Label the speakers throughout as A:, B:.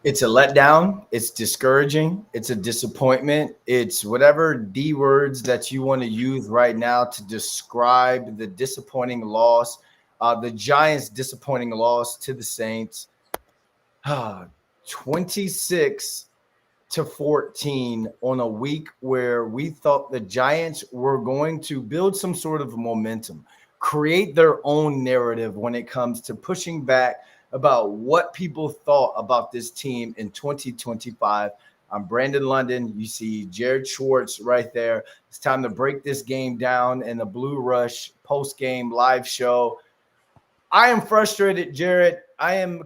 A: It's a letdown. It's discouraging. It's a disappointment. It's whatever D words that you want to use right now to describe the disappointing loss, the Giants' disappointing loss to the Saints. 26-14 on a week where we thought the Giants were going to build some sort of momentum, create their own narrative when it comes to pushing back about what people thought about this team in 2025. I'm Brandon London. You see Jared Schwartz right there. It's time to break this game down in the Blue Rush post-game live show. I am frustrated, Jared. I am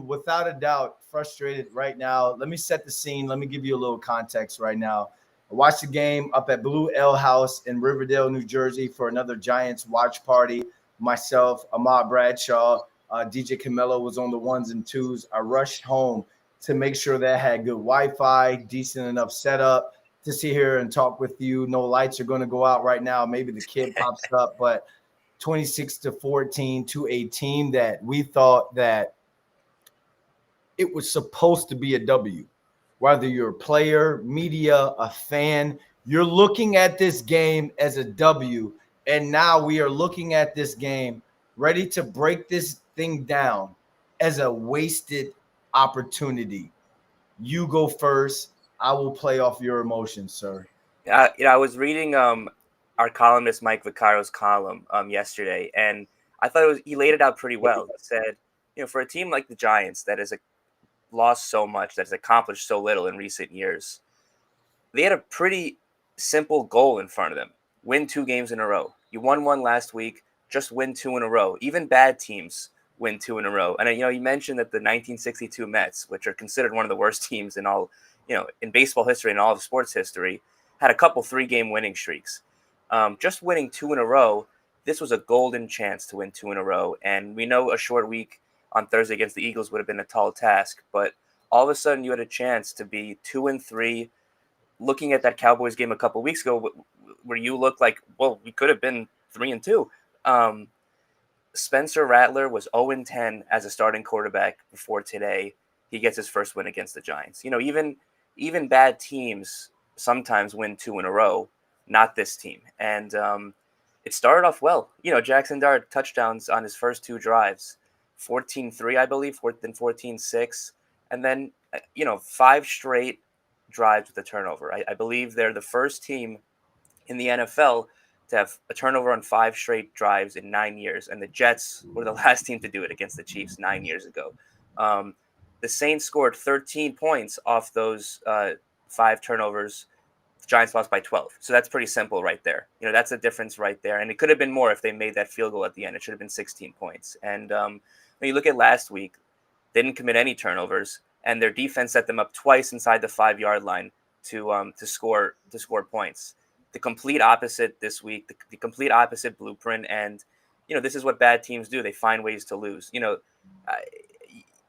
A: without a doubt frustrated right now. Let me set the scene. Let me give you a little context right now. I watched the game up at Blue L House in Riverdale, New Jersey for another Giants watch party. Myself, Ahmad Bradshaw, DJ Camelo was on the ones and twos. I rushed home to make sure that I had good Wi-Fi, decent enough setup to sit here and talk with you. No lights are going to go out right now. Maybe the kid pops up, but 26-14 to a team that we thought that it was supposed to be a W. Whether you're a player, media, a fan, you're looking at this game as a W. And now we are looking at this game ready to break this thing down as a wasted opportunity. You go first. I will play off your emotions, sir.
B: I was reading our columnist Mike Viccario's column yesterday, and I thought he laid it out pretty well. He said, for a team like the Giants that has lost so much, that has accomplished so little in recent years, they had a pretty simple goal in front of them: win 2 games in a row. You won one last week, just win 2 in a row. Even bad teams win 2 in a row. And you mentioned that the 1962 Mets, which are considered one of the worst teams in all, in baseball history and all of sports history, had a couple 3-game winning streaks. Just winning 2 in a row, this was a golden chance to win 2 in a row. And we know a short week on Thursday against the Eagles would have been a tall task, but all of a sudden you had a chance to be 2-3. Looking at that Cowboys game a couple weeks ago, where you looked like, well, we could have been 3-2. Spencer Rattler was 0-10 as a starting quarterback before today. He gets his first win against the Giants. Even bad teams sometimes win 2 in a row, not this team. And it started off well. Jaxson Dart touchdowns on his first 2 drives, 14-3, I believe, then 14-6. And then, 5 straight drives with a turnover. I believe they're the first team in the NFL to have a turnover on 5 straight drives in 9 years. And the Jets were the last team to do it against the Chiefs 9 years ago. The Saints scored 13 points off those 5 turnovers. The Giants lost by 12. So that's pretty simple right there. That's a difference right there. And it could have been more if they made that field goal at the end. It should have been 16 points. And when you look at last week, they didn't commit any turnovers, and their defense set them up twice inside the 5-yard line to score points. The complete opposite this week, the complete opposite blueprint. And, this is what bad teams do. They find ways to lose.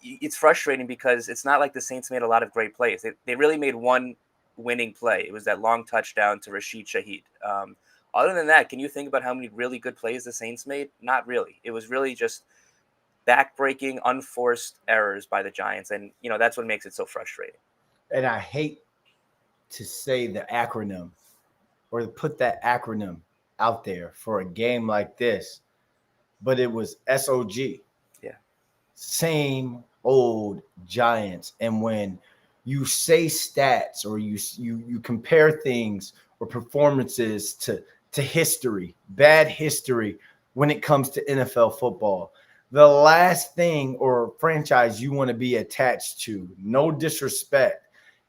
B: It's frustrating because it's not like the Saints made a lot of great plays. They really made one winning play. It was that long touchdown to Rashid Shaheed. Other than that, can you think about how many really good plays the Saints made? Not really. It was really just backbreaking, unforced errors by the Giants. And, that's what makes it so frustrating.
A: And I hate to say the acronym or to put that acronym out there for a game like this, but it was SOG.
B: Yeah.
A: Same old Giants. And when you say stats or you compare things or performances to history, bad history when it comes to NFL football, the last thing or franchise you want to be attached to, no disrespect,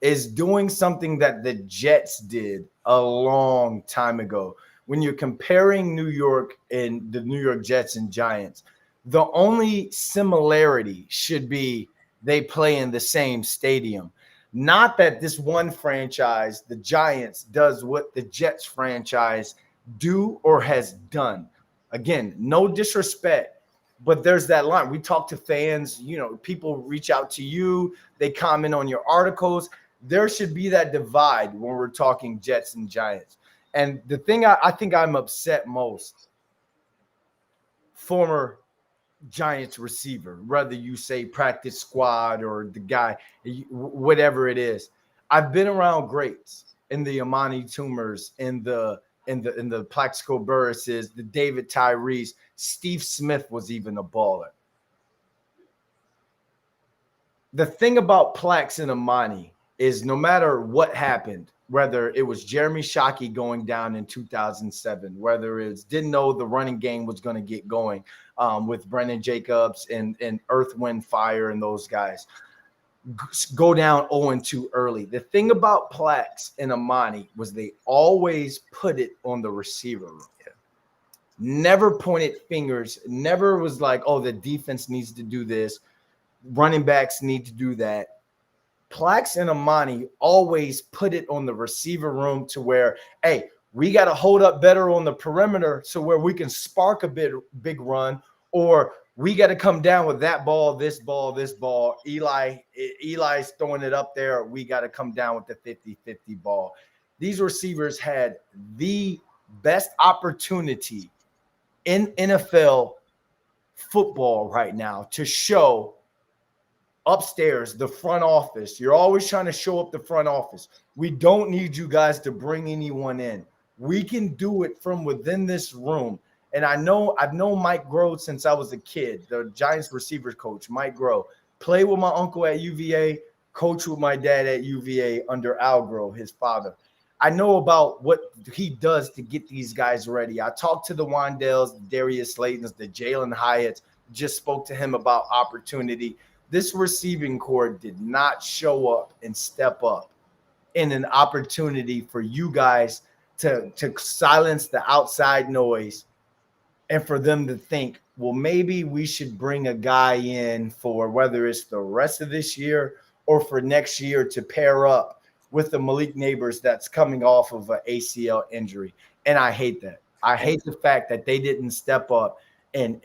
A: is doing something that the Jets did a long time ago. When you're comparing New York and the New York Jets and Giants, the only similarity should be they play in the same stadium. Not that this one franchise, the Giants, does what the Jets franchise do or has done. Again, no disrespect, but there's that line. We talk to fans, people reach out to you, they comment on your articles. There should be that divide when we're talking Jets and Giants. And the thing I think I'm upset most, former Giants receiver, whether you say practice squad or the guy, whatever it is. I've been around greats in the Amani Tumors, in the Plaxico Burrises, the David Tyrese. Steve Smith was even a baller. The thing about Plax and Amani is no matter what happened, whether it was Jeremy Shockey going down in 2007, whether it's didn't know the running game was going to get going with Brennan Jacobs and Earth, Wind, Fire and those guys, go down 0-2 early. The thing about Plax and Amani was they always put it on the receiver room. Never pointed fingers, never was like, oh, the defense needs to do this, running backs need to do that. Plax and Amani always put it on the receiver room to where, hey, we got to hold up better on the perimeter so where we can spark a big run, or we got to come down with that ball, this ball, this ball. Eli's throwing it up there. We got to come down with the 50-50 ball. These receivers had the best opportunity in NFL football right now to show upstairs, the front office. You're always trying to show up the front office. We don't need you guys to bring anyone in. We can do it from within this room. And I've known Mike Groh since I was a kid, the Giants receivers coach, Mike Groh. Played with my uncle at UVA, coached with my dad at UVA under Al Groh, his father. I know about what he does to get these guys ready. I talked to the Wandells, the Darius Slaytons, the Jalen Hyatts, just spoke to him about opportunity. This receiving core did not show up and step up in an opportunity for you guys to silence the outside noise and for them to think, well, maybe we should bring a guy in for whether it's the rest of this year or for next year to pair up with the Malik Neighbors that's coming off of an ACL injury. And I hate that. I hate the fact that they didn't step up and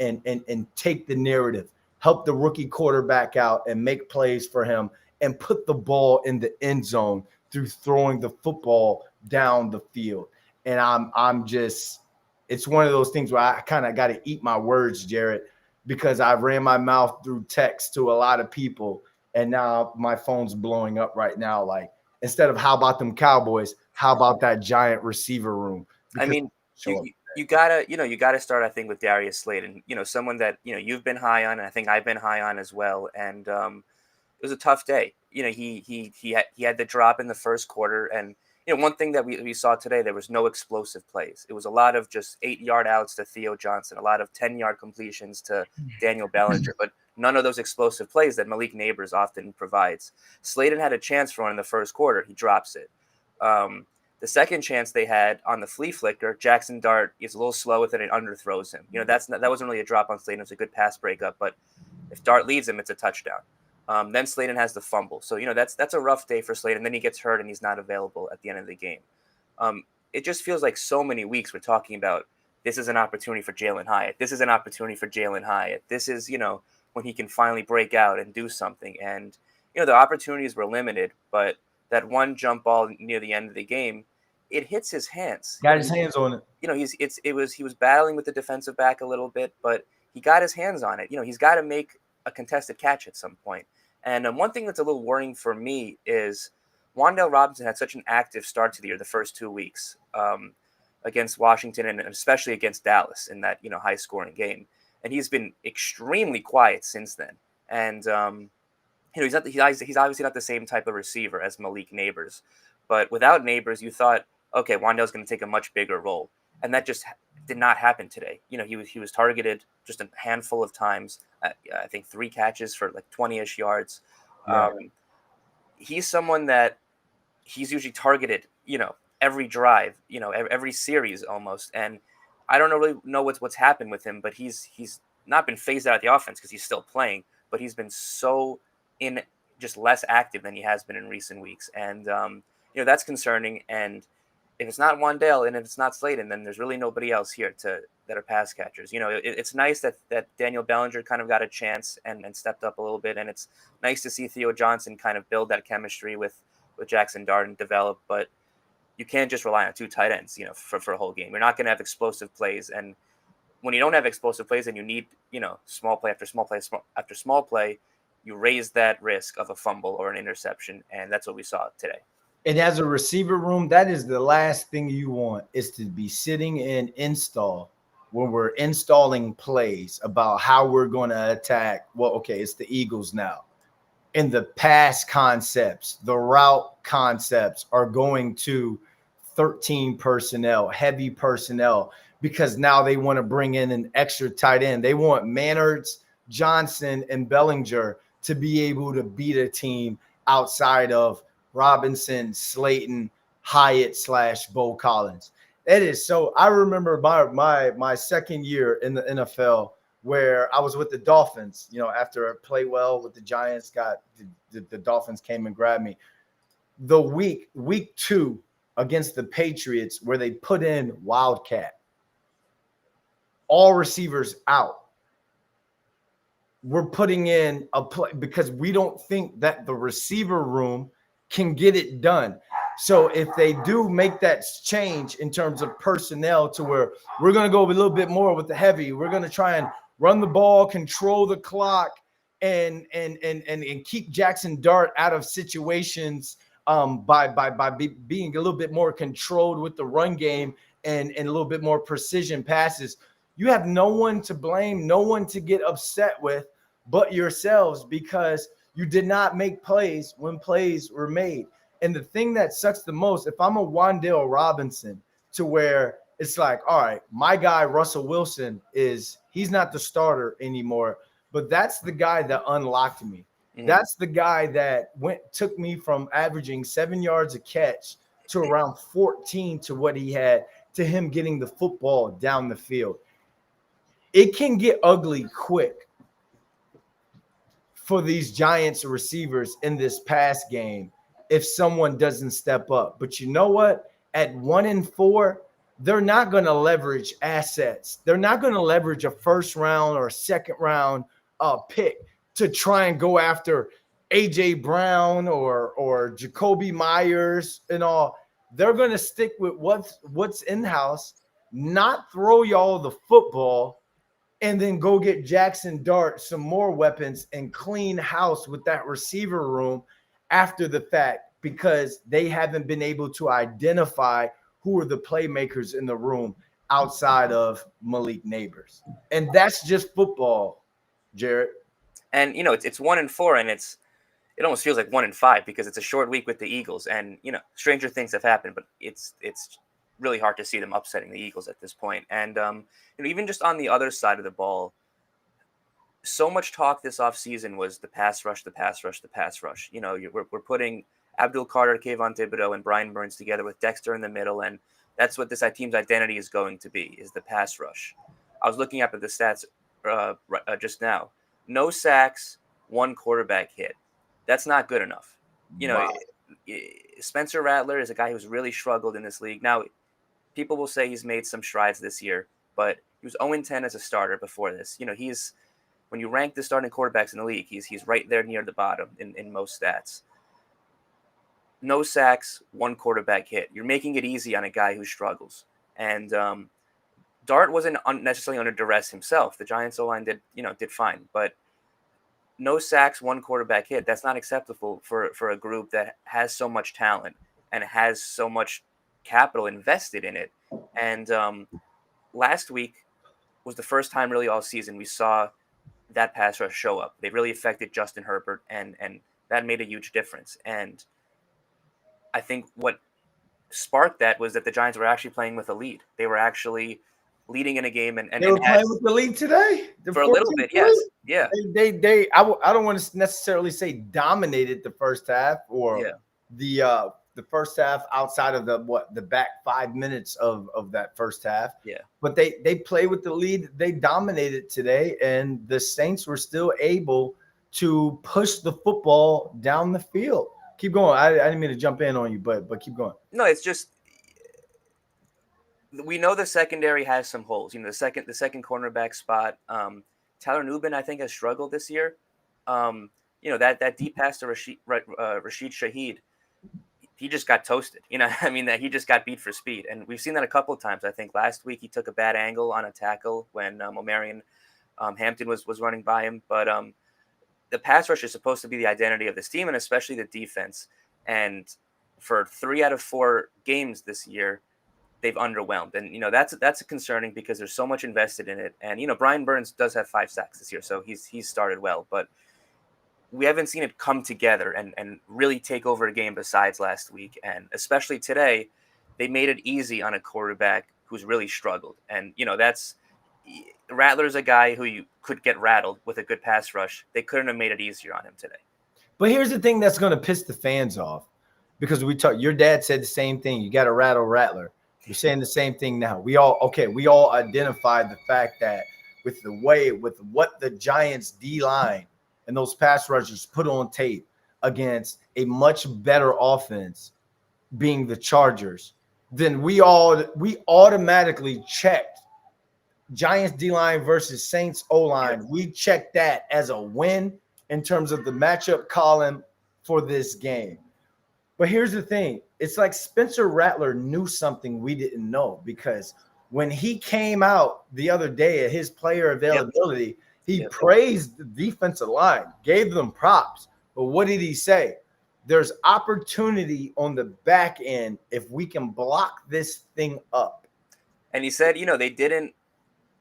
A: take the narrative, help the rookie quarterback out and make plays for him and put the ball in the end zone through throwing the football down the field. And I'm just, it's one of those things where I kind of got to eat my words, Jared, because I ran my mouth through text to a lot of people. And now my phone's blowing up right now. Like, instead of how about them Cowboys, how about that giant receiver room?
B: Because, I mean, you gotta start, I think, with Darius Slayton, someone that, you've been high on, and I think I've been high on as well. And it was a tough day. He had the drop in the first quarter. And, one thing that we saw today, there was no explosive plays. It was a lot of just 8-yard outs to Theo Johnson, a lot of 10-yard completions to Daniel Bellinger, but none of those explosive plays that Malik Neighbors often provides. Slayton had a chance for one in the first quarter. He drops it. The second chance they had on the flea flicker, Jaxson Dart is a little slow with it and underthrows him. That wasn't really a drop on Slayton. It was a good pass breakup, but if Dart leaves him, it's a touchdown. Then Slayton has the fumble. So, that's a rough day for Slayton. Then he gets hurt and he's not available at the end of the game. It just feels like so many weeks we're talking about this is an opportunity for Jalen Hyatt. This is an opportunity for Jalen Hyatt. This is, when he can finally break out and do something. And, the opportunities were limited, but that one jump ball near the end of the game, it hits his hands.
A: Got his hands on it.
B: He was battling with the defensive back a little bit, but he got his hands on it. He's got to make a contested catch at some point. And one thing that's a little worrying for me is Wan'Dale Robinson had such an active start to the year, the first 2 weeks against Washington and especially against Dallas in that, high scoring game. And he's been extremely quiet since then. And, he's obviously not the same type of receiver as Malik Neighbors, but without Neighbors, you thought, okay, Wan'Dale's going to take a much bigger role. And that just did not happen today. He was targeted just a handful of times. I think 3 catches for like 20-ish yards. Yeah. He's someone that he's usually targeted, every drive, every series almost. And I don't really know what's happened with him, but he's not been phased out of the offense because he's still playing, but he's been so just less active than he has been in recent weeks. And, that's concerning. And if it's not Wan'Dale and if it's not Slayton, then there's really nobody else here that are pass catchers. It's nice that Daniel Bellinger kind of got a chance and stepped up a little bit. And it's nice to see Theo Johnson kind of build that chemistry with Jaxson Dart and develop. But you can't just rely on 2 tight ends, for a whole game. You're not going to have explosive plays. And when you don't have explosive plays and you need, small play after small play after small play, you raise that risk of a fumble or an interception, and that's what we saw today.
A: And as a receiver room, that is the last thing you want, is to be sitting in install when we're installing plays about how we're going to attack. Well, okay, it's the Eagles now. And the pass concepts, the route concepts are going to 13 personnel, heavy personnel, because now they want to bring in an extra tight end. They want Manards, Johnson, and Bellinger to be able to beat a team outside of Robinson, Slayton, Hyatt / Bo Collins. It is so. I remember my second year in the NFL where I was with the Dolphins. After I played well with the Giants, got the Dolphins came and grabbed me. The week 2 against the Patriots, where they put in Wildcat, all receivers out. We're putting in a play because we don't think that the receiver room can get it done. So if they do make that change in terms of personnel to where we're going to go a little bit more with the heavy, we're going to try and run the ball, control the clock, and keep Jaxson Dart out of situations by being a little bit more controlled with the run game and a little bit more precision passes. You have no one to blame, no one to get upset with but yourselves, because you did not make plays when plays were made. And the thing that sucks the most, if I'm a Wan'Dale Robinson, to where it's like, all right, my guy Russell Wilson he's not the starter anymore, but that's the guy that unlocked me. Mm-hmm. That's the guy that took me from averaging 7 yards a catch to around 14 to what he had, to him getting the football down the field. It can get ugly quick for these Giants receivers in this pass game if someone doesn't step up. But you know what? At 1-4, they're not going to leverage assets. They're not going to leverage a first round or a second round pick to try and go after A.J. Brown or Jacoby Myers and all. They're going to stick with what's in-house, not throw y'all the football, and then go get Jaxson Dart some more weapons and clean house with that receiver room after the fact, because they haven't been able to identify who are the playmakers in the room outside of Malik Neighbors. And that's just football, Jared.
B: And, it's 1-4, and it almost feels like 1-5 because it's a short week with the Eagles, and, stranger things have happened, but it's really hard to see them upsetting the Eagles at this point. And, even just on the other side of the ball, so much talk this offseason was the pass rush, the pass rush, the pass rush. We're putting Abdul Carter, Kayvon Thibodeau, and Brian Burns together with Dexter in the middle, and that's what this team's identity is going to be, is the pass rush. I was looking up at the stats just now. No sacks, 1 quarterback hit. That's not good enough. Wow. Spencer Rattler is a guy who's really struggled in this league. Now, people will say he's made some strides this year, but he was 0-10 as a starter before this. When you rank the starting quarterbacks in the league, he's right there near the bottom in most stats. No sacks, 1 quarterback hit. You're making it easy on a guy who struggles. And Dart wasn't necessarily under duress himself. The Giants O-line did fine, but no sacks, 1 quarterback hit. That's not acceptable for a group that has so much talent and has so much capital invested in it. And last week was the first time really all season we saw that pass rush show up. They really affected Justin Herbert, and that made a huge difference. And I think what sparked that was that the Giants were actually playing with a lead. They were actually leading in a game, and
A: they were playing with the lead today
B: for a little bit. Yes, yeah.
A: I don't want to necessarily say dominated the first half or the first half outside of the back 5 minutes of that first half.
B: Yeah.
A: But they play with the lead. They dominated today, and the Saints were still able to push the football down the field. Keep going. I didn't mean to jump in on you, but keep going.
B: No, it's just we know the secondary has some holes. The second cornerback spot. Tyler Nubin, I think, has struggled this year. That deep pass to Rashid Shaheed. he just got toasted. I mean, that he just got beat for speed. And we've seen that a couple of times. I think last week he took a bad angle on a tackle when Omarion Hampton was running by him. But the pass rush is supposed to be the identity of this team, and especially the defense. And for 3 out of 4 games this year, they've underwhelmed. And, that's concerning because there's so much invested in it. And, Brian Burns does have 5 sacks this year, so he's started well. But we haven't seen it come together and really take over a game besides last week. And especially today, they made it easy on a quarterback who's really struggled. And, that's Rattler's a guy who you could get rattled with a good pass rush. They couldn't have made it easier on him today.
A: But here's the thing that's going to piss the fans off, because your dad said the same thing. You got to rattle Rattler. You're saying the same thing now. We all identified the fact that with what the Giants D-line and those pass rushers put on tape against a much better offense, being the Chargers, then we automatically checked Giants D-line versus Saints O-line. We checked that as a win in terms of the matchup column for this game. But here's the thing. It's like Spencer Rattler knew something we didn't know, because when he came out the other day at his player availability, he praised the defensive line, gave them props. But what did he say? There's opportunity on the back end if we can block this thing up. And
B: he said, they didn't.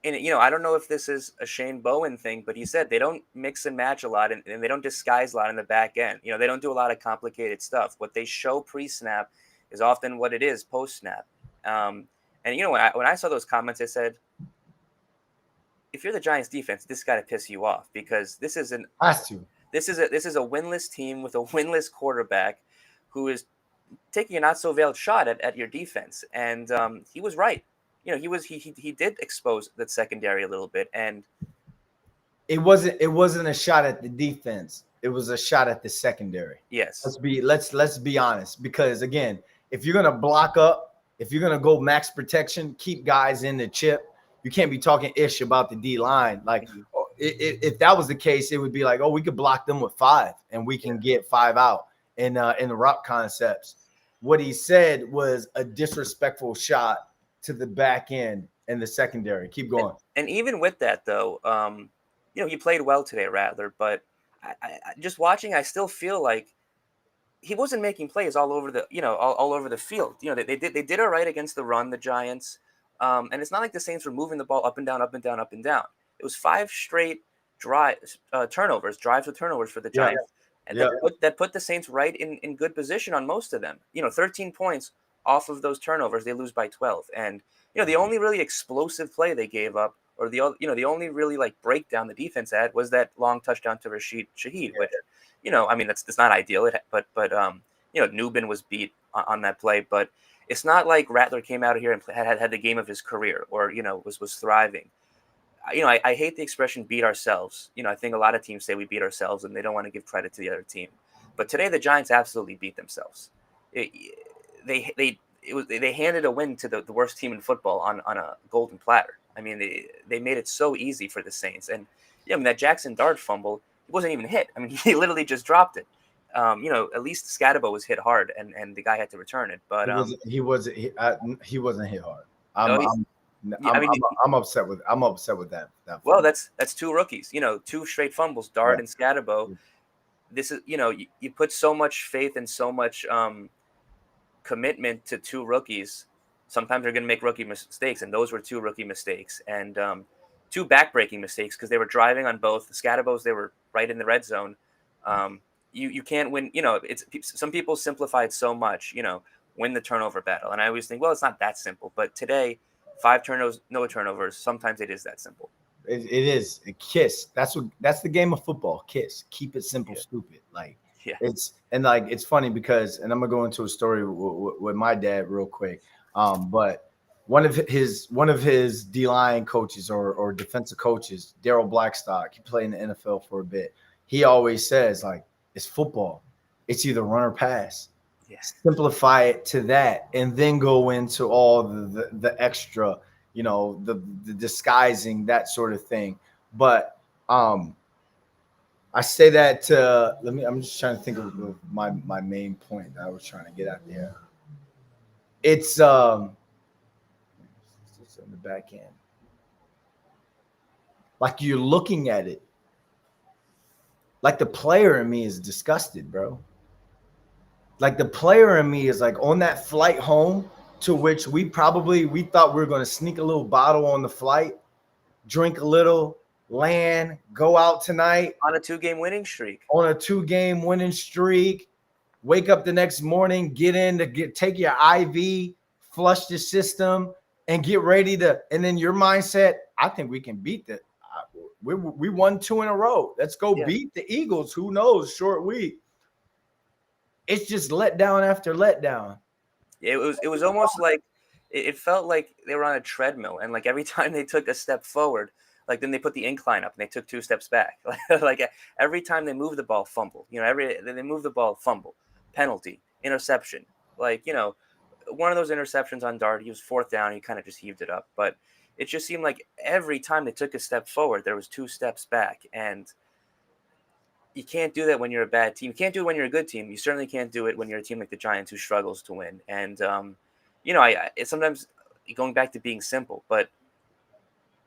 B: And, I don't know if this is a Shane Bowen thing, but he said they don't mix and match a lot, and they don't disguise a lot in the back end. They don't do a lot of complicated stuff. What they show pre-snap is often what it is post-snap. And, when I saw those comments, I said, if you're the Giants defense, this got to piss you off, because this is a winless team with a winless quarterback who is taking a not so veiled shot at your defense. And he was right. He did expose that secondary a little bit, and
A: it wasn't a shot at the defense. It was a shot at the secondary.
B: Yes.
A: Let's be honest, because again, if you're gonna block up, if you're gonna go max protection, keep guys in the chip, you can't be talking ish about the D line. Like, if that was the case, it would be like, oh, we could block them with 5 and we can get 5 out in the route concepts. What he said was a disrespectful shot to the back end and the secondary. Keep going.
B: And even with that, though, he played well today, Rattler. But I just watching, I still feel like he wasn't making plays all over the, all over the field. They did all right against the run, the Giants. And it's not like the Saints were moving the ball up and down, up and down, up and down. It was 5 straight drives with turnovers for the Giants. And that put the Saints right in good position on most of them. 13 points off of those turnovers, they lose by 12. And, the only really explosive play they gave up, or the only really like breakdown the defense had, was that long touchdown to Rashid Shaheed, which, I mean, that's not ideal. But Newbin was beat on that play, but it's not like Rattler came out of here and had the game of his career, or, was thriving. I hate the expression beat ourselves. I think a lot of teams say we beat ourselves and they don't want to give credit to the other team. But today the Giants absolutely beat themselves. They handed a win to the worst team in football on a golden platter. I mean, they made it so easy for the Saints. And that Jaxson Dart fumble, it wasn't even hit. I mean, he literally just dropped it. At least Scatabo was hit hard, and the guy had to return it. But
A: he wasn't hit hard. I'm upset with that.
B: Well, that's 2 rookies. 2 straight fumbles, Dart and Scatabo. This is you put so much faith and so much commitment to 2 rookies. Sometimes they're going to make rookie mistakes, and those were 2 rookie mistakes, and 2 backbreaking mistakes, because they were driving on both Scatabo's. They were right in the red zone. You can't win. It's some people simplify it so much. Win the turnover battle, and I always think, well, it's not that simple. But today, 5 turnovers, no turnovers. Sometimes it is that simple.
A: It is a kiss. That's the game of football. Kiss. Keep it simple, stupid. It's funny because, and I'm gonna go into a story with my dad real quick. But one of his D-line coaches or defensive coaches, Daryl Blackstock, he played in the NFL for a bit. He always says, like, it's football. It's either run or pass.
B: Yeah.
A: Simplify it to that, and then go into all the extra, the disguising, that sort of thing. But I say that I'm just trying to think of my main point that I was trying to get at there. It's it's on the back end. Like you're looking at it. Like the player in me is disgusted, bro. Like the player in me is like on that flight home to which we thought we were gonna sneak a little bottle on the flight, drink a little, land, go out tonight
B: On a 2-game winning streak.
A: on a 2-game winning streak, wake up the next morning, get in to take your IV, flush the system, and get ready to. And then your mindset, I think we can beat the. We won 2 in a row. Let's go beat the Eagles. Who knows? Short week. It's just letdown after letdown.
B: It was almost like it felt like they were on a treadmill, and like every time they took a step forward, like then they put the incline up and they took 2 steps back. Like every time they moved the ball, fumble. They move the ball, fumble, penalty, interception. Like one of those interceptions on Dart, he was 4th down, he kind of just heaved it up. But it just seemed like every time they took a step forward, there was 2 steps back, and you can't do that when you're a bad team. You can't do it when you're a good team. You certainly can't do it when you're a team like the Giants who struggles to win. And it's sometimes going back to being simple, but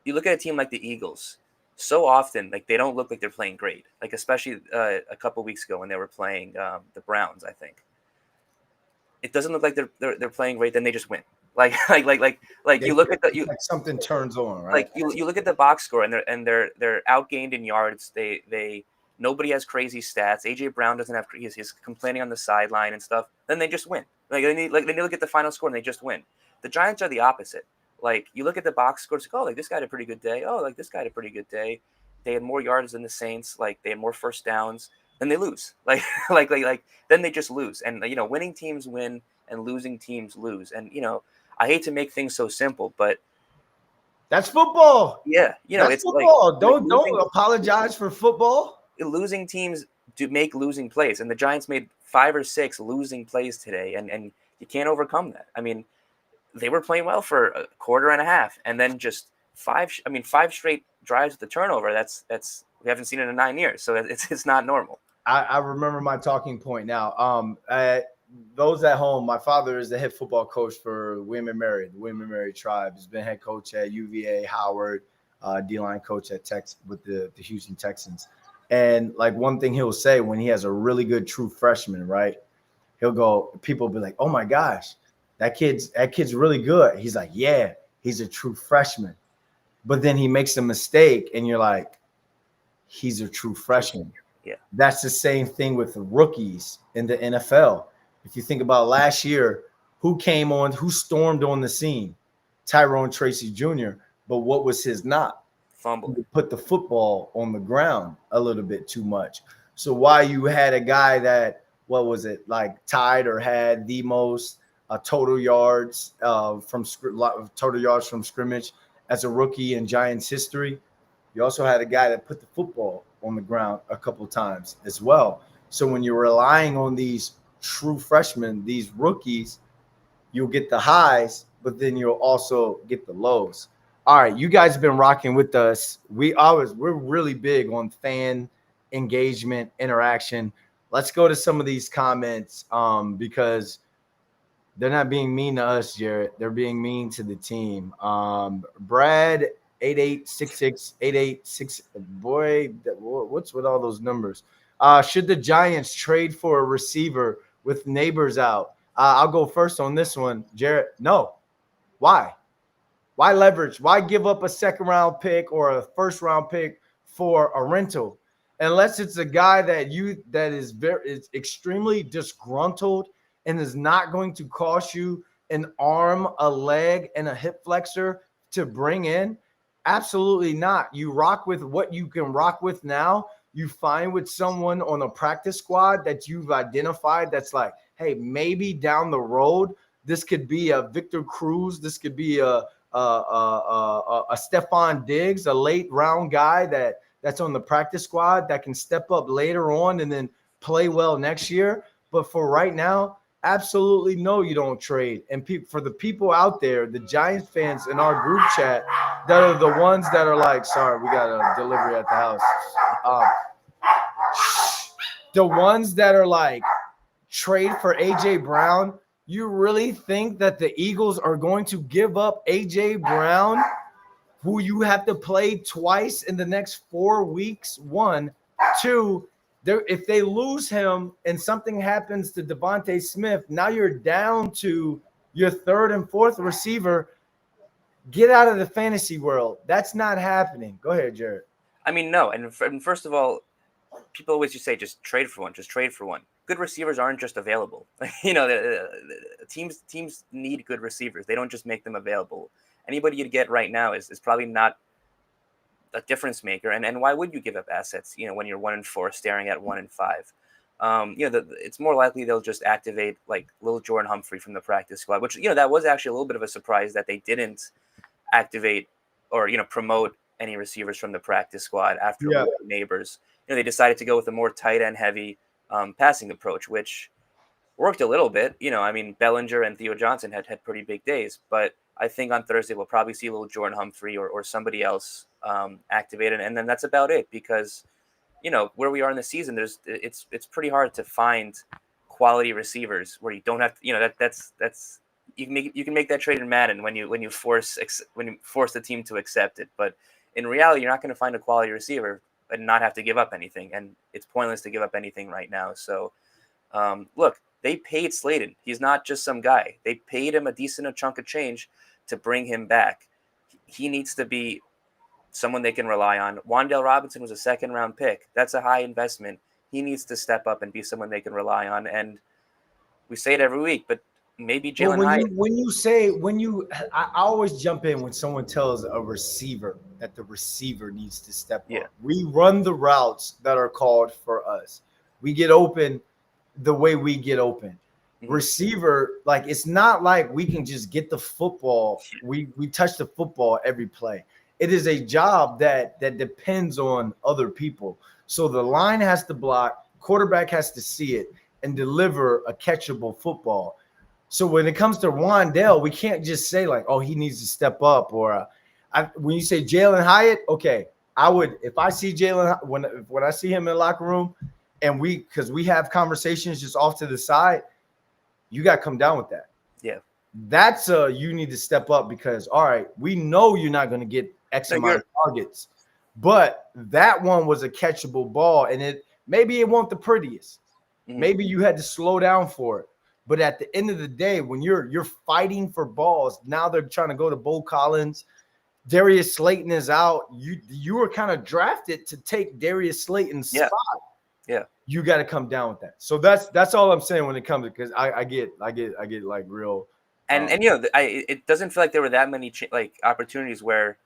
B: you look at a team like the Eagles. So often, like they don't look like they're playing great. Like especially a couple weeks ago when they were playing the Browns, I think it doesn't look like they're playing great. Then they just win. Like you look at
A: like something turns on, right?
B: Like you look at the box score and they're outgained in yards. They nobody has crazy stats. AJ Brown doesn't have. He's complaining on the sideline and stuff. Then they just win. Like they look at the final score and they just win. The Giants are the opposite. Like you look at the box scores, like, oh, like this guy had a pretty good day. Oh, like this guy had a pretty good day. They had more yards than the Saints. Like they had more first downs. Then they lose. Like then they just lose. And winning teams win and losing teams lose. And I hate to make things so simple, but
A: that's football.
B: Yeah,
A: that's
B: it's
A: football. Don't apologize for football.
B: Losing teams do make losing plays, and the Giants made 5 or 6 losing plays today, and you can't overcome that. I mean, they were playing well for a quarter and a half, and then just 5 straight drives with the turnover. That's we haven't seen it in 9 years, so it's not normal.
A: I remember my talking point now. Those at home, my father is the head football coach for William & Mary, the William & Mary tribe. He's been head coach at UVA, Howard, D-line coach at with the Houston Texans. And like one thing he'll say when he has a really good true freshman, right? He'll go, people will be like, oh my gosh, that kid's really good. He's like, yeah, he's a true freshman. But then he makes a mistake and you're like, he's a true freshman.
B: Yeah.
A: That's the same thing with the rookies in the NFL. If you think about last year, who stormed on the scene? Tyrone Tracy Jr. But what was his knock?
B: Fumble.
A: He put the football on the ground a little bit too much. So why you had a guy that, what was it, like tied or had the most total yards from scrimmage as a rookie in Giants history, you also had a guy that put the football on the ground a couple of times as well. So when you're relying on these true freshmen, these rookies, you'll get the highs, but then you'll also get the lows. All right, you guys have been rocking with us. We're really big on fan engagement, interaction. Let's go to some of these comments because they're not being mean to us, Jarrett. They're being mean to the team. Brad 8866. Boy, what's with all those numbers? Should the Giants trade for a receiver with Neighbors out? I'll go first on this one, Jarrett. No. Why? Why leverage? Why give up a second-round pick or a first-round pick for a rental? Unless it's a guy that is extremely disgruntled and is not going to cost you an arm, a leg, and a hip flexor to bring in. Absolutely not. You rock with what you can rock with now. You find with someone on a practice squad that you've identified that's like, hey, maybe down the road, this could be a Victor Cruz. This could be a Stephon Diggs, a late round guy that's on the practice squad that can step up later on and then play well next year. But for right now, absolutely no, you don't trade. And for the people out there, the Giants fans in our group chat that are the ones that are like, sorry, we got a delivery at the house. the ones that are like trade for AJ Brown, you really think that the Eagles are going to give up AJ Brown, who you have to play twice in the next 4 weeks? One, two, if they lose him and something happens to Devontae Smith, now you're down to your third and fourth receiver. Get out of the fantasy world. That's not happening. Go ahead, Jared.
B: I mean, no. And first of all, people always just say, just trade for one. Just trade for one. Good receivers aren't just available. The teams need good receivers. They don't just make them available. Anybody you'd get right now is probably not a difference maker. And why would you give up assets, when you're 1-4 staring at 1-5? It's more likely they'll just activate like little Jordan Humphrey from the practice squad, which, that was actually a little bit of a surprise that they didn't activate or, promote any receivers from the practice squad after Neighbors. They decided to go with a more tight end heavy passing approach, which worked a little bit. Bellinger and Theo Johnson had pretty big days, but I think on Thursday we'll probably see a little Jordan Humphrey or somebody else activated, and then that's about it. Because where we are in the season, it's pretty hard to find quality receivers where you don't have to, that's you can make that trade in Madden when you force the team to accept it, but in reality you're not going to find a quality receiver and not have to give up anything, and it's pointless to give up anything right now. So look, they paid Slayton. He's not just some guy. They paid him a decent chunk of change to bring him back. He needs to be someone they can rely on. Wan'Dale Robinson was a second-round pick. That's a high investment. He needs to step up and be someone they can rely on. And we say it every week, but maybe Jalen Hyatt.
A: I always jump in when someone tells a receiver that the receiver needs to step up. We run the routes that are called for us. We get open the way we get open. Mm-hmm. Receiver, like, it's not like we can just get the football. We touch the football every play. It is a job that depends on other people. So the line has to block, quarterback has to see it and deliver a catchable football. So when it comes to Wan'Dale, we can't just say like, oh, he needs to step up. Or when you say Jalen Hyatt, okay, I would, if I see Jalen, when I see him in the locker room and because we have conversations just off to the side, you got to come down with that.
B: Yeah.
A: That's you need to step up because, all right, we know you're not going to get X amount of targets, but that one was a catchable ball, and maybe it wasn't the prettiest. Mm-hmm. Maybe you had to slow down for it. But at the end of the day, when you're fighting for balls, now they're trying to go to Bo Collins. Darius Slayton is out. You were kind of drafted to take Darius Slayton's spot.
B: Yeah.
A: You got to come down with that. So that's all I'm saying when it comes to, because I get like real.
B: It doesn't feel like there were that many opportunities where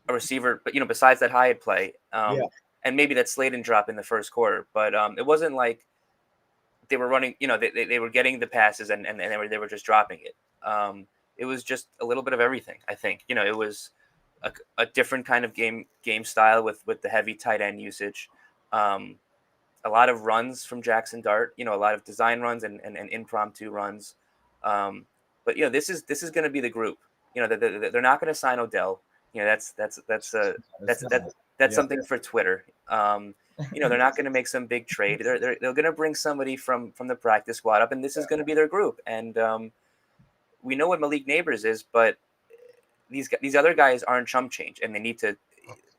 B: a receiver, but besides that Hyatt play, and maybe that Slayton drop in the first quarter, but it wasn't like they were running. They were getting the passes and they were just dropping it. It was just a little bit of everything. I think it was a different kind of game style with the heavy tight end usage. A lot of runs from Jaxson Dart, a lot of design runs and impromptu runs. But this is going to be the group. They're not going to sign Odell. That's something for Twitter. They're not going to make some big trade. They're going to bring somebody from the practice squad up, and this is going to be their group. And we know what Malik Neighbors is, but these other guys aren't chump change, and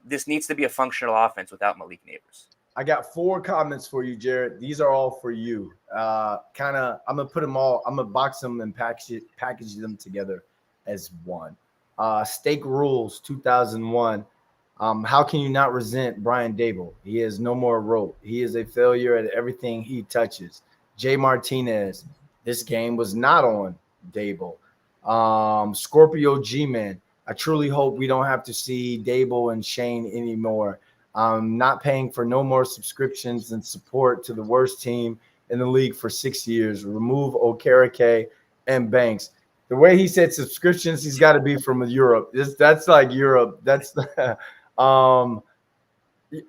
B: this needs to be a functional offense without Malik Neighbors.
A: I got 4 comments for you, Jared. These are all for you. I'm gonna put them all. I'm gonna box them and package them together as one. Steak Rules 2001. How can you not resent Brian Dable? He has no more rope. He is a failure at everything he touches. Jay Martinez. This game was not on Dable. Scorpio G-Man. I truly hope we don't have to see Dable and Shane anymore. Not paying for no more subscriptions and support to the worst team in the league for 6 years. Remove Okereke and Banks. The way he said subscriptions, he's got to be from Europe. That's like Europe. That's all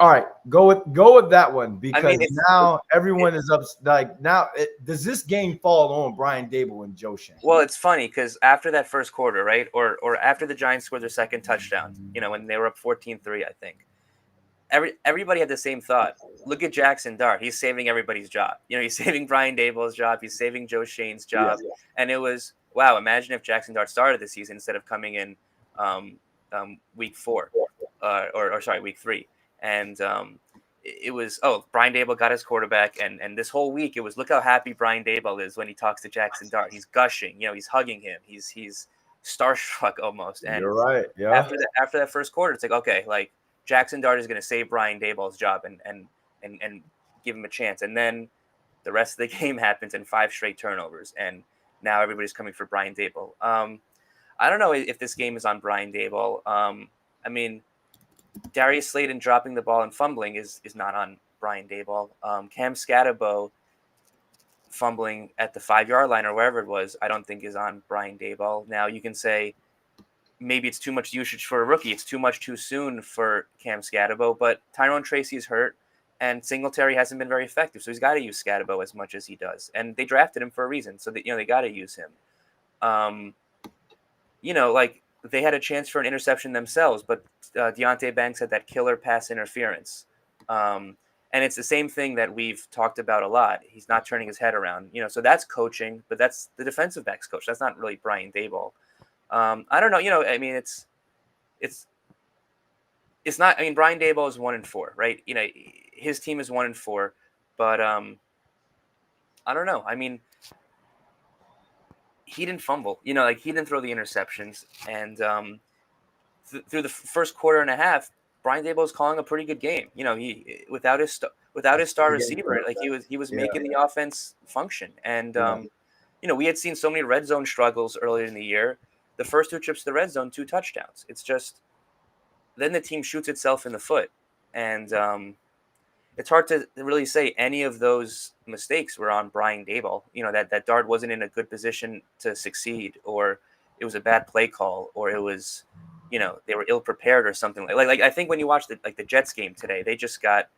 A: right. Go with that one because now everyone is up. Like now, does this game fall on Brian Dable and Joe Shane?
B: Well, it's funny because after that first quarter, right, or after the Giants scored their second touchdown, when they were up 14-3, I think. everybody had the same thought. Look at Jaxson Dart. He's saving everybody's job. He's saving Brian Daboll's job. He's saving Joe Shane's job.
A: Yeah.
B: And it was, wow, imagine if Jaxson Dart started the season instead of coming in week 4 or sorry, week 3. And it was, Brian Daboll got his quarterback. And this whole week, it was, look how happy Brian Daboll is when he talks to Jaxson Dart. He's gushing. He's hugging him. He's starstruck almost. And
A: You're right. Yeah.
B: After that first quarter, it's like, okay, like, Jaxson Dart is going to save Brian Daboll's job and give him a chance. And then the rest of the game happens and 5 straight turnovers. And now everybody's coming for Brian Daboll. I don't know if this game is on Brian Daboll. I mean, Darius Slayton dropping the ball and fumbling is not on Brian Daboll. Cam Scatterbo fumbling at the 5-yard line or wherever it was, I don't think is on Brian Daboll. Now you can say, maybe it's too much usage for a rookie. It's too much too soon for Cam Scatterbo, but Tyrone Tracy's hurt, and Singletary hasn't been very effective, so he's got to use Scatterbo as much as he does. And they drafted him for a reason, so that they got to use him. Like they had a chance for an interception themselves, but Deontay Banks had that killer pass interference. And it's the same thing that we've talked about a lot. He's not turning his head around, so that's coaching, but that's the defensive backs coach. That's not really Brian Daboll. I don't know. I mean, it's not. I mean, Brian Daboll is 1-4, right? His team is 1-4, but I don't know. I mean, he didn't fumble. Like he didn't throw the interceptions, and through the first quarter and a half, Brian Daboll is calling a pretty good game. He without his star receiver, like he was making the offense function, and we had seen so many red zone struggles earlier in the year. The first 2 trips to the red zone, 2 touchdowns. It's just then the team shoots itself in the foot. And it's hard to really say any of those mistakes were on Brian Daboll. That Dart wasn't in a good position to succeed, or it was a bad play call, or it was, they were ill-prepared or something. Like I think when you watch the Jets game today, they just got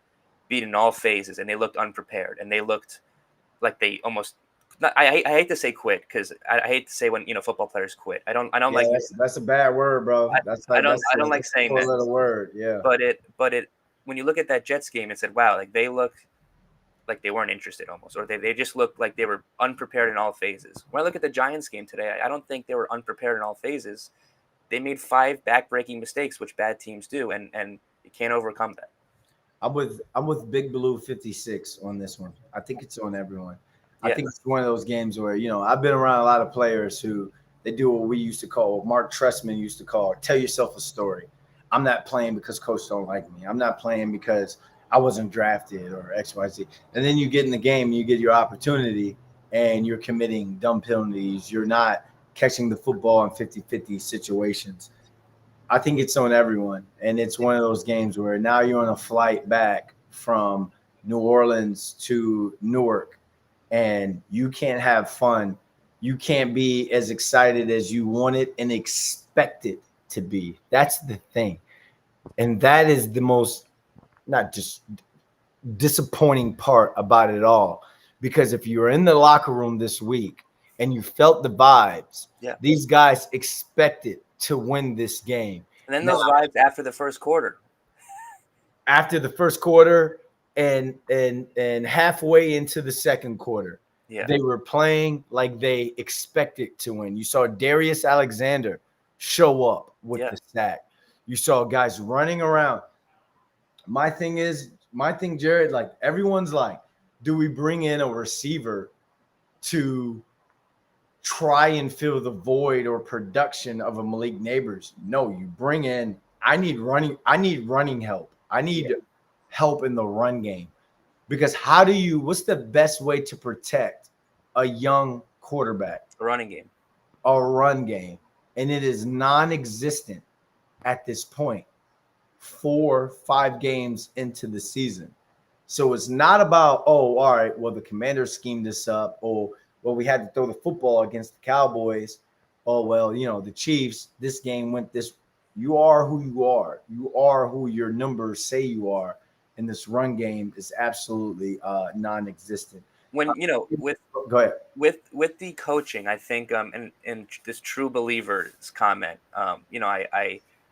B: beat in all phases, and they looked unprepared, and they looked like they almost – I hate to say quit, because I hate to say when football players quit. I don't like
A: that's a bad word, bro.
B: I don't like saying that.
A: Little word, yeah.
B: But it when you look at that Jets game, it said, wow, like they look like they weren't interested almost, or they just looked like they were unprepared in all phases. When I look at the Giants game today, I don't think they were unprepared in all phases. They made 5 back-breaking mistakes, which bad teams do, and you can't overcome that.
A: I'm with Big Blue 56 on this one. I think it's on everyone.
B: Yeah.
A: I think it's one of those games where, I've been around a lot of players who they do what we used to call, Mark Trestman used to call, tell yourself a story. I'm not playing because coach don't like me. I'm not playing because I wasn't drafted or X, Y, Z. And then you get in the game, you get your opportunity, and you're committing dumb penalties. You're not catching the football in 50-50 situations. I think it's on everyone. And it's one of those games where now you're on a flight back from New Orleans to Newark, and you can't have fun. You can't be as excited as you want it and expect it to be. That's the thing. And that is the most, not just disappointing part about it all. Because if you were in the locker room this week and you felt the vibes, these guys expected to win this game.
B: And then those vibes after the first quarter.
A: After the first quarter and halfway into the second quarter, they were playing like they expected to win. You saw Darius Alexander show up with the sack. You saw guys running around. My thing, Jared, like everyone's like, do we bring in a receiver to try and fill the void or production of a Malik Neighbors? No, you bring in, I need running help. I need help in the run game. Because what's the best way to protect a young quarterback?
B: A running game.
A: A run game. And it is non-existent at this point, 4-5 games into the season. So it's not about, all right, well, the Commanders schemed this up, or, well, we had to throw the football against the Cowboys. Oh, well, the Chiefs, this game went this. You are who you are. You are who your numbers say you are. And this run game is absolutely non-existent.
B: When,
A: go ahead.
B: With the coaching, I think, and this true believer's comment,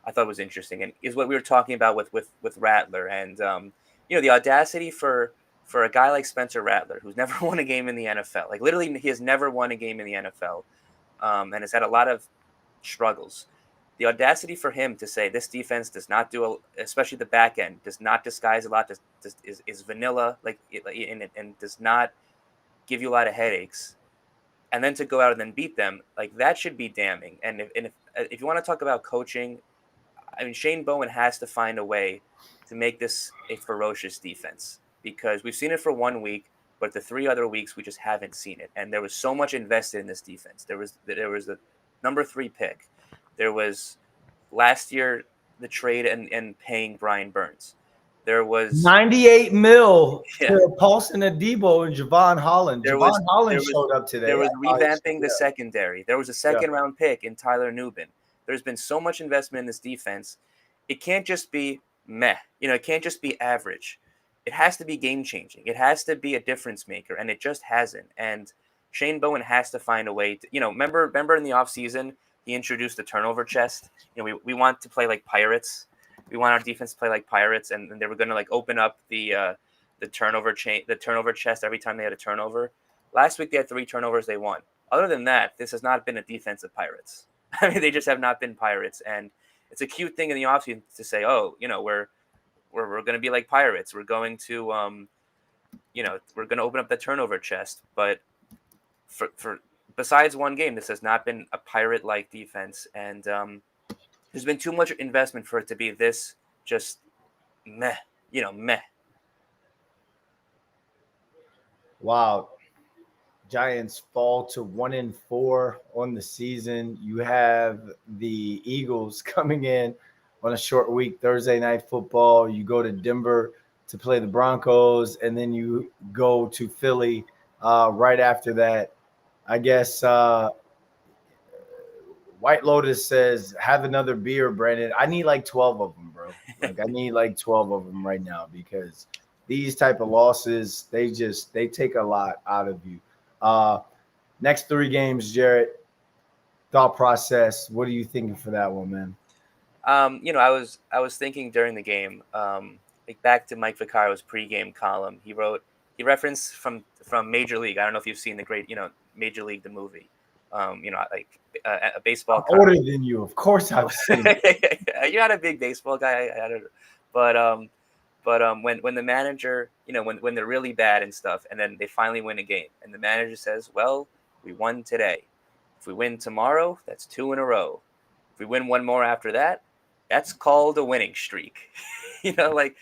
B: I thought was interesting, and is what we were talking about with Rattler, and the audacity for a guy like Spencer Rattler, who's never won a game in the NFL. Like literally, he has never won a game in the NFL, and has had a lot of struggles. The audacity for him to say this defense does not especially the back end, does not disguise a lot, is vanilla, and does not give you a lot of headaches, and then to go out and then beat them, like that should be damning. And if you want to talk about coaching, I mean, Shane Bowen has to find a way to make this a ferocious defense, because we've seen it for 1 week, but the 3 other weeks we just haven't seen it. And there was so much invested in this defense. There was the number 3 pick. There was last year the trade and paying Brian Burns. There was
A: 98 mil
B: yeah.
A: to Paulson Adebo and Javon Holland.
B: There
A: Javon
B: was
A: Holland
B: there was
A: showed up today.
B: there was revamping the secondary. There was a second
A: Yeah.
B: round pick in Tyler Nubin. There's been so much investment in this defense. It can't just be meh. It can't just be average. It has to be game changing. It has to be a difference maker, and it just hasn't. And Shane Bowen has to find a way to, remember in the offseason, he introduced the turnover chest. We want to play like Pirates. We want our defense to play like Pirates, and they were going to like open up the turnover chest every time they had a turnover. Last week they had 3 turnovers, they won. Other than that, this has not been a defensive Pirates. I mean, they just have not been Pirates, and it's a cute thing in the offseason to say, oh, we're going to be like Pirates. We're going to we're going to open up the turnover chest. But for besides one game, this has not been a Pirate-like defense, and there's been too much investment for it to be this just meh. Meh.
A: Wow. Giants fall to 1-4 on the season. You have the Eagles coming in on a short week, Thursday night football. You go to Denver to play the Broncos, and then you go to Philly right after that. I guess White Lotus says, have another beer, Brandon. I need like 12 of them, bro. Like I need like 12 of them right now, because these type of losses, they take a lot out of you. Next 3 games, Jarrett, thought process. What are you thinking for that one, man?
B: I was thinking during the game, like back to Mike Viccario's pregame column. He referenced from Major League. I don't know if you've seen the great, Major League the movie. A baseball.
A: I'm older than you, of course I've seen it.
B: You're not a big baseball guy, I don't know, but when the manager, when they're really bad and stuff, and then they finally win a game, and the manager says, "Well, we won today. If we win tomorrow, that's 2 in a row. If we win one more after that, that's called a winning streak." That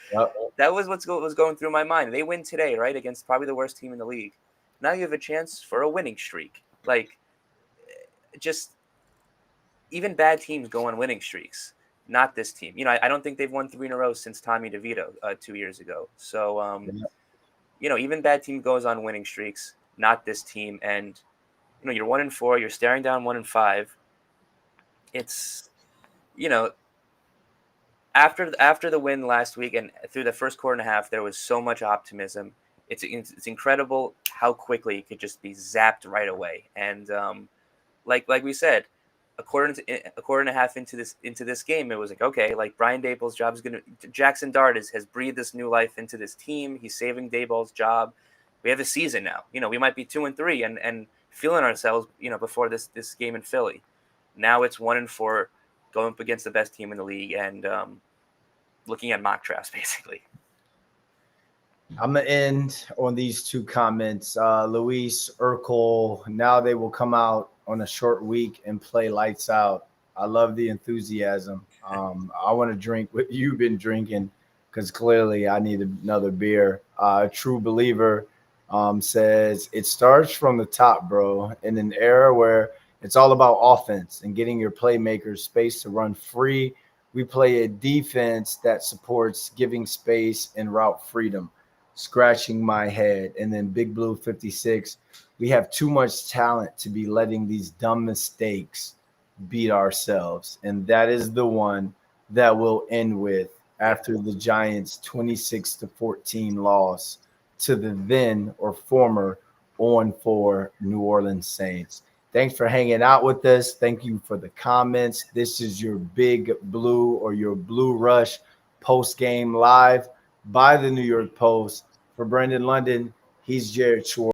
B: was what was going through my mind. They win today, right, against probably the worst team in the league. Now you have a chance for a winning streak. Like, just even bad teams go on winning streaks. Not this team. I don't think they've won 3 in a row since Tommy DeVito 2 years ago. So, even bad team goes on winning streaks. Not this team. And you're 1-4. You're staring down 1-5. It's, after the win last week and through the first quarter and a half, there was so much optimism. It's incredible how quickly it could just be zapped right away. And like we said, a quarter and a half into this game, it was like, okay, like Brian Daboll's job is Jaxson Dart has breathed this new life into this team. He's saving Daboll's job. We have a season now. We might be 2-3 and feeling ourselves, before this game in Philly. Now it's 1-4, going up against the best team in the league, and looking at mock drafts basically.
A: I'm going to end on these 2 comments. Luis Urkel, now they will come out on a short week and play lights out. I love the enthusiasm. I want to drink what you've been drinking, because clearly I need another beer. A true believer says, it starts from the top, bro. In an era where it's all about offense and getting your playmakers space to run free, we play a defense that supports giving space and route freedom. Scratching my head. And then Big Blue 56, we have too much talent to be letting these dumb mistakes beat ourselves. And that is the one that we'll end with after the Giants 26-14 loss to the then or former 0-4 New Orleans Saints. Thanks for hanging out with us. Thank you for the comments. This is your Big Blue or your Blue Rush post game live by the New York Post. For Brendan London, he's Jared Schwartz.